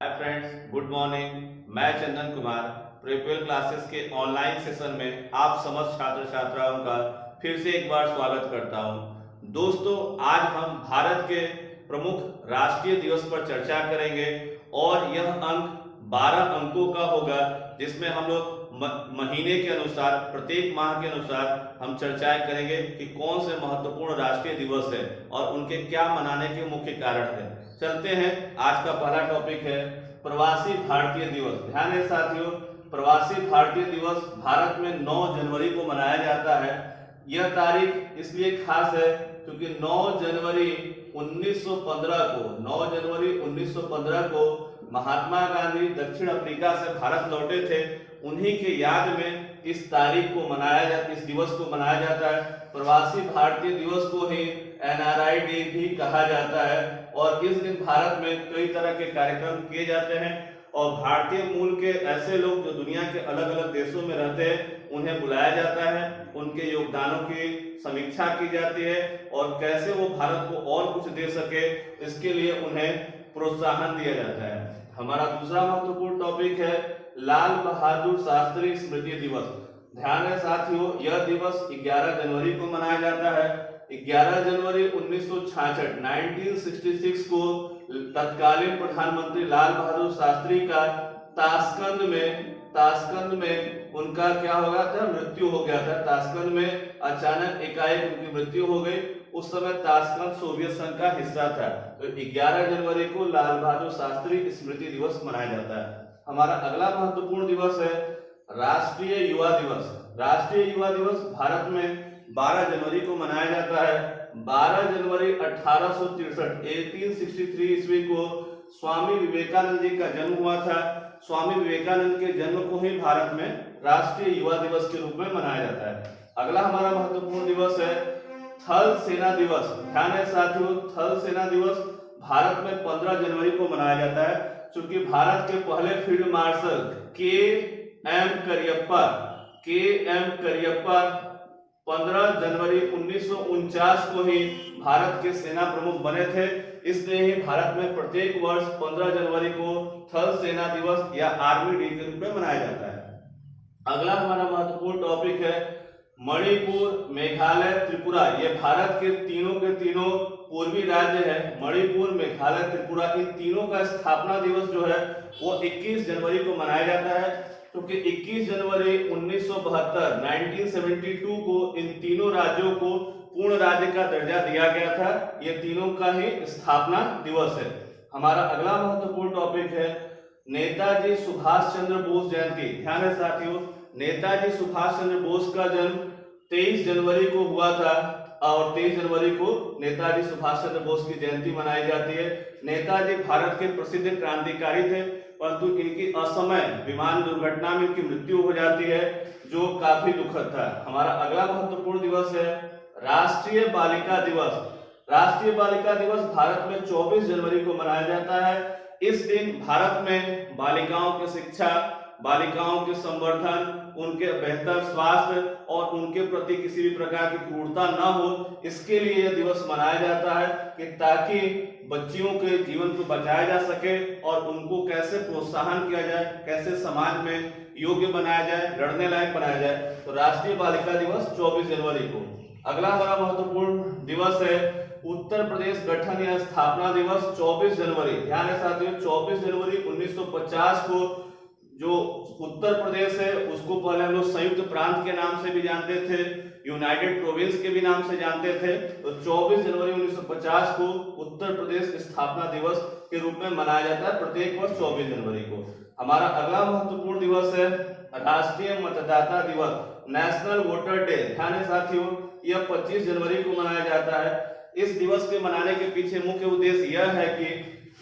Hi friends, good morning. मैं Chandan Kumar prepare classes के online session में आप समस्त छात्र छात्राओं का फिर से एक बार स्वागत करता हूं। दोस्तों, आज हम भारत के प्रमुख राष्ट्रीय दिवस पर चर्चा करेंगे और यह अंक 12 अंकों का होगा, जिसमें हम लोग महीने के अनुसार, प्रत्येक माह के अनुसार हम चर्चाएं करेंगे कि कौन से महत्वपूर्ण राष्ट्रीय दिवस है और उनके क्या मनाने के मुख्य कारण है। चलते हैं। आज का पहला टॉपिक है प्रवासी भारतीय दिवस। ध्यान है साथियों, प्रवासी भारतीय दिवस भारत में 9 जनवरी को मनाया जाता है। यह तारीख इसलिए खास है क्योंकि 9 जनवरी 1915 को महात्मा गांधी दक्षिण अफ्रीका से भारत लौटे थे। उन्हीं के याद में इस तारीख को इस दिवस को मनाया जाता है। प्रवासी भारतीय दिवस को ही एनआरआई डे भी कहा जाता है और इस दिन भारत में कई तरह के कार्यक्रम किए जाते हैं और भारतीय मूल के ऐसे लोग जो दुनिया के अलग अलग देशों में रहते हैं उन्हें बुलाया जाता है, उनके योगदानों की समीक्षा की जाती है और कैसे वो भारत को और कुछ दे सके इसके लिए उन्हें प्रोत्साहन दिया जाता है। हमारा दूसरा महत्वपूर्ण टॉपिक है लाल बहादुर शास्त्री स्मृति दिवस। ध्यान है साथियों, यह दिवस 11 जनवरी को मनाया जाता है। 11 जनवरी 1966 को तत्कालीन प्रधानमंत्री लाल बहादुर शास्त्री का ताशकंद में उनका क्या हो गया था, मृत्यु हो गया था। ताशकंद में अचानक एकाएक उनकी मृत्यु हो गई। उस समय ताशकंद सोवियत संघ का हिस्सा था। तो 11 जनवरी को लाल बहादुर शास्त्री स्मृति दिवस मनाया जाता है। हमारा अगला महत्वपूर्ण दिवस है राष्ट्रीय युवा दिवस। राष्ट्रीय युवा दिवस भारत में 12 जनवरी को मनाया जाता है। 12 जनवरी 1863 ईस्वी को स्वामी विवेकानंद जी का जन्म हुआ था। स्वामी विवेकानंद के जन्म को ही भारत में राष्ट्रीय युवा दिवस के रूप में मनाया जाता है। अगला हमारा महत्वपूर्ण दिवस है थल सेना दिवस। ध्यान है साथियों, थल सेना दिवस भारत में 15 जनवरी को मनाया जाता है। चूंकि भारत के पहले फील्ड मार्शल के एम करियप्पा 15 जनवरी 1949 को ही भारत के सेना प्रमुख बने थे, इसलिए ही भारत में प्रत्येक वर्ष 15 जनवरी को थल सेना दिवस या आर्मी डे के रूप में मनाया जाता है। अगला हमारा महत्वपूर्ण टॉपिक है मणिपुर, मेघालय, त्रिपुरा। ये भारत के तीनों पूर्वी राज्य है। मणिपुर, मेघालय, त्रिपुरा, इन तीनों का स्थापना दिवस जो है वो 21 जनवरी को मनाया जाता है, क्योंकि 21 जनवरी 1972 को इन तीनों राज्यों को पूर्ण राज्य का दर्जा दिया गया था। ये तीनों का ही स्थापना दिवस है। हमारा अगला महत्वपूर्ण टॉपिक है नेताजी सुभाष चंद्र बोस जयंती। ध्यान है साथियों, नेताजी सुभाष चंद्र बोस का जन्म 23 जनवरी को हुआ था और 23 जनवरी को नेताजी सुभाष चंद्र बोस की जयंती मनाई जाती है। नेताजी भारत के प्रसिद्ध क्रांतिकारी थे, परंतु इनकी असमय विमान दुर्घटना में इनकी मृत्यु हो जाती है, जो काफी दुखद था। हमारा अगला महत्वपूर्ण दिवस है राष्ट्रीय बालिका दिवस। राष्ट्रीय बालिका दिवस भारत में 24 जनवरी को मनाया जाता है। इस दिन भारत में बालिकाओं की शिक्षा, बालिकाओं के संवर्धन, उनके बेहतर स्वास्थ्य और उनके प्रति किसी भी प्रकार की क्रूरता न हो, इसके लिए यह दिवस मनाया जाता है कि ताकि बच्चियों के जीवन को बचाया जा सके और उनको कैसे प्रोत्साहन किया जाए, कैसे समाज में योग्य बनाया जाए, लड़ने लायक बनाया जाए। तो राष्ट्रीय बालिका दिवस 24 जनवरी को। अगला हमारा महत्वपूर्ण दिवस है उत्तर प्रदेश गठन या स्थापना दिवस 24 जनवरी। ध्यान है साथियों, 24 जनवरी 1950 को जो उत्तर प्रदेश है उसको पहले हम लोग संयुक्त प्रांत के नाम से भी जानते थे, यूनाइटेड प्रोविंस के भी नाम से जानते थे। तो 24 जनवरी 1950 को उत्तर प्रदेश स्थापना दिवस के रूप में मनाया जाता है प्रत्येक वर्ष 24 जनवरी को। हमारा अगला महत्वपूर्ण दिवस है राष्ट्रीय मतदाता दिवस, नेशनल वोटर डे। ध्यान है साथियों, यह 25 जनवरी को मनाया जाता है। इस दिवस के मनाने के पीछे मुख्य उद्देश्य यह है कि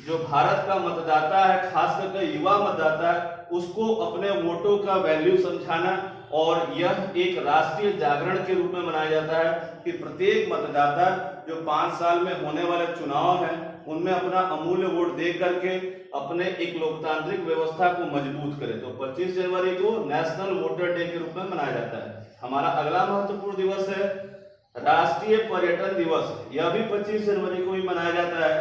जो भारत का मतदाता है, खास करके युवा मतदाता है, उसको अपने वोटों का वैल्यू समझाना और यह एक राष्ट्रीय जागरण के रूप में मनाया जाता है कि प्रत्येक मतदाता जो 5 साल में होने वाले चुनाव हैं उनमें अपना अमूल्य वोट दे करके अपने एक लोकतांत्रिक व्यवस्था को मजबूत करे। तो 25 जनवरी को नेशनल वोटर डे के रूप में मनाया जाता है। हमारा अगला महत्वपूर्ण दिवस है राष्ट्रीय पर्यटन दिवस। यह भी 25 जनवरी को ही मनाया जाता है।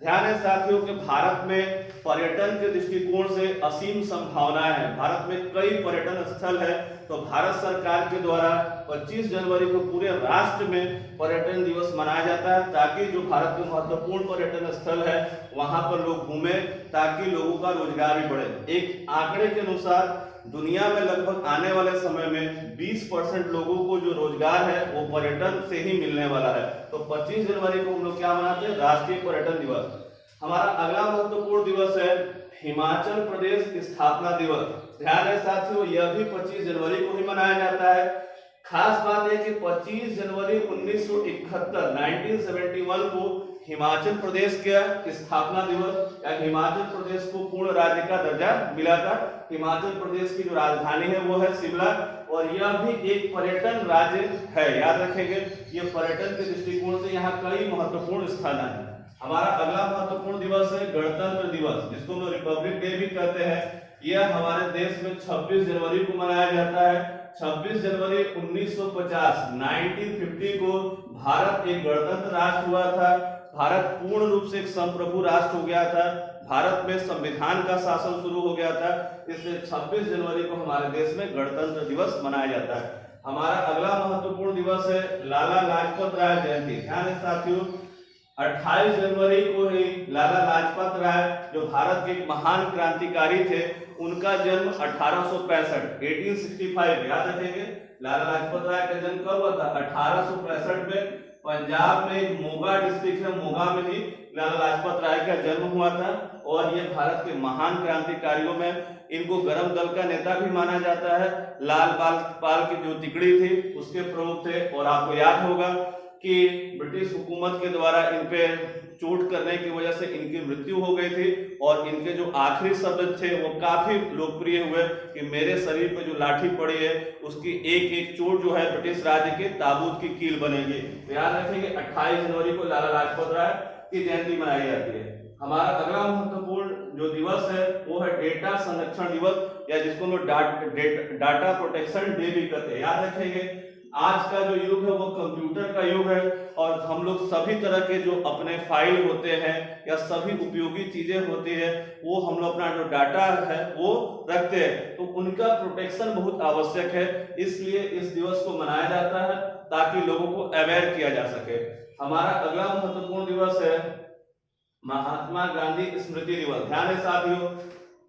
ध्यान है साथियों कि भारत में पर्यटन के दृष्टिकोण से असीम संभावनाएं हैं। भारत में कई पर्यटन स्थल है, तो भारत सरकार के द्वारा 25 जनवरी को पूरे राष्ट्र में पर्यटन दिवस मनाया जाता है, ताकि जो भारत के महत्वपूर्ण पर्यटन स्थल है वहां पर लोग घूमें, ताकि लोगों का रोजगार भी बढ़े। एक आंकड़े के अनुसार दुनिया में लगभग आने वाले समय में 20% लोगों को जो रोजगार है वो पर्यटन से ही मिलने वाला है। तो 25 जनवरी को हम लोग क्या मनाते हैं? राष्ट्रीय पर्यटन दिवस। हमारा अगला महत्वपूर्ण दिवस है हिमाचल प्रदेश स्थापना दिवस। ध्यान है साथियों, यह भी 25 जनवरी को ही मनाया जाता है। खास बात है कि 25 जनवरी 1971 को हिमाचल प्रदेश का स्थापना दिवस या हिमाचल प्रदेश को पूर्ण राज्य का दर्जा मिला था। हिमाचल प्रदेश की जो राजधानी है वो है शिमला, और यह भी एक पर्यटन राज्य है। याद रखेंगे, ये पर्यटन के दृष्टिकोण से यहाँ कई महत्वपूर्ण स्थान है। हमारा अगला महत्वपूर्ण दिवस है गणतंत्र दिवस, जिसको हम रिपब्लिक डे भी कहते हैं। यह हमारे देश में 26 जनवरी को मनाया जाता है। 26 जनवरी 1950 को भारत एक गणतंत्र राष्ट्र हुआ था। भारत पूर्ण रूप से एक संप्रभु राष्ट्र हो गया था। भारत में संविधान का शासन शुरू हो गया था। इसलिए 26 जनवरी को हमारे देश में गणतंत्र दिवस मनाया जाता है। हमारा अगला महत्वपूर्ण दिवस है लाला लाजपत राय जयंती। ध्यान है साथियों, 28 जनवरी को ही लाला लाजपत राय, जो भारत के एक महान क्रांतिकारी थे, उनका जन्म 1865 याद रखेंगे। लाला लाजपत राय का जन्म कब हुआ था? 1865 में पंजाब में मोगा डिस्ट्रिक्ट है, मोगा में ही लाला लाजपत राय का जन्म हुआ था। और ये भारत के महान क्रांतिकारियों में इनको गरम दल का नेता भी माना जाता है। लाल पाल की जो तिकड़ी थी उसके प्रमुख थे। और आपको याद होगा कि ब्रिटिश हुकूमत के द्वारा इन पे चोट करने की वजह से इनकी मृत्यु हो गई थी, और इनके जो आखिरी शब्द थे वो काफी लोकप्रिय हुए कि मेरे शरीर पे जो लाठी पड़ी है उसकी एक एक चोट जो है ब्रिटिश राज्य के ताबूत की कील बनेगी। तो याद रखेंगे 28 जनवरी को लाला लाजपत राय की जयंती मनाई जाती है। हमारा अगला महत्वपूर्ण जो दिवस है वो है डेटा संरक्षण दिवस, या जिसको हम डाटा प्रोटेक्शन डे भी कहते हैं। याद रखेंगे, आज का जो युग है वो कंप्यूटर का युग है, और हम लोग सभी तरह के जो अपने फाइल होते हैं या सभी उपयोगी चीजें होती है वो हम लोग अपना जो डाटा है वो रखते हैं, तो उनका प्रोटेक्शन बहुत आवश्यक है। इसलिए इस दिवस को मनाया जाता है ताकि लोगों को अवेयर किया जा सके। हमारा अगला महत्वपूर्ण दिवस है महात्मा गांधी स्मृति दिवस। ध्यान है साथियों,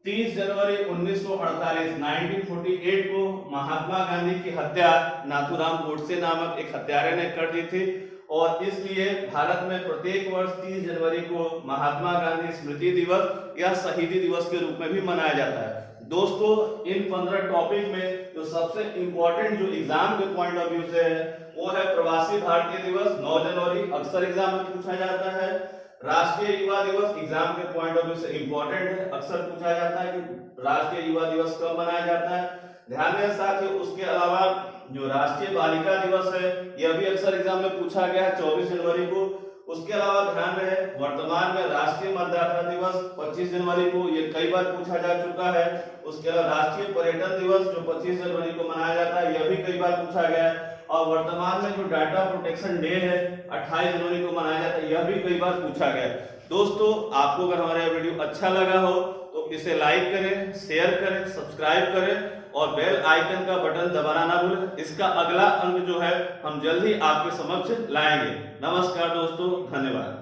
30 जनवरी 1948 को महात्मा गांधी की हत्या नाथूराम गोडसे नामक एक हत्यारे ने कर दी थी, और इसलिए भारत में प्रत्येक वर्ष 30 जनवरी को महात्मा गांधी स्मृति दिवस या शहीदी दिवस के रूप में भी मनाया जाता है। दोस्तों, इन 15 टॉपिक में जो सबसे इंपॉर्टेंट जो एग्जाम के पॉइंट ऑफ व्यू से है वो है प्रवासी भारतीय दिवस 9 जनवरी, अक्सर एग्जाम में पूछा जाता है। राष्ट्रीय युवा दिवस एग्जाम के पॉइंट ऑफ व्यू से इंपॉर्टेंट है, अक्सर पूछा जाता है कि राष्ट्रीय युवा दिवस कब मनाया जाता है। ध्यान दें साथियों, उसके अलावा जो राष्ट्रीय बालिका दिवस है यह भी अक्सर एग्जाम में पूछा गया है 24 जनवरी को। उसके अलावा ध्यान रहे, वर्तमान में राष्ट्रीय मतदाता दिवस 25 जनवरी को, ये कई बार पूछा जा चुका है। उसके अलावा राष्ट्रीय पर्यटन दिवस जो 25 जनवरी को मनाया जाता है यह भी कई बार पूछा गया है। और वर्तमान में जो डाटा प्रोटेक्शन डे है 28 जनवरी को मनाया जाता है, यह भी कई बार पूछा गया है। दोस्तों, आपको अगर हमारा वीडियो अच्छा लगा हो तो इसे लाइक करें, शेयर करें, सब्सक्राइब करें और बेल आइकन का बटन दबाना ना भूलें। इसका अगला अंक जो है हम जल्द ही आपके समक्ष लाएंगे। नमस्कार दोस्तों, धन्यवाद।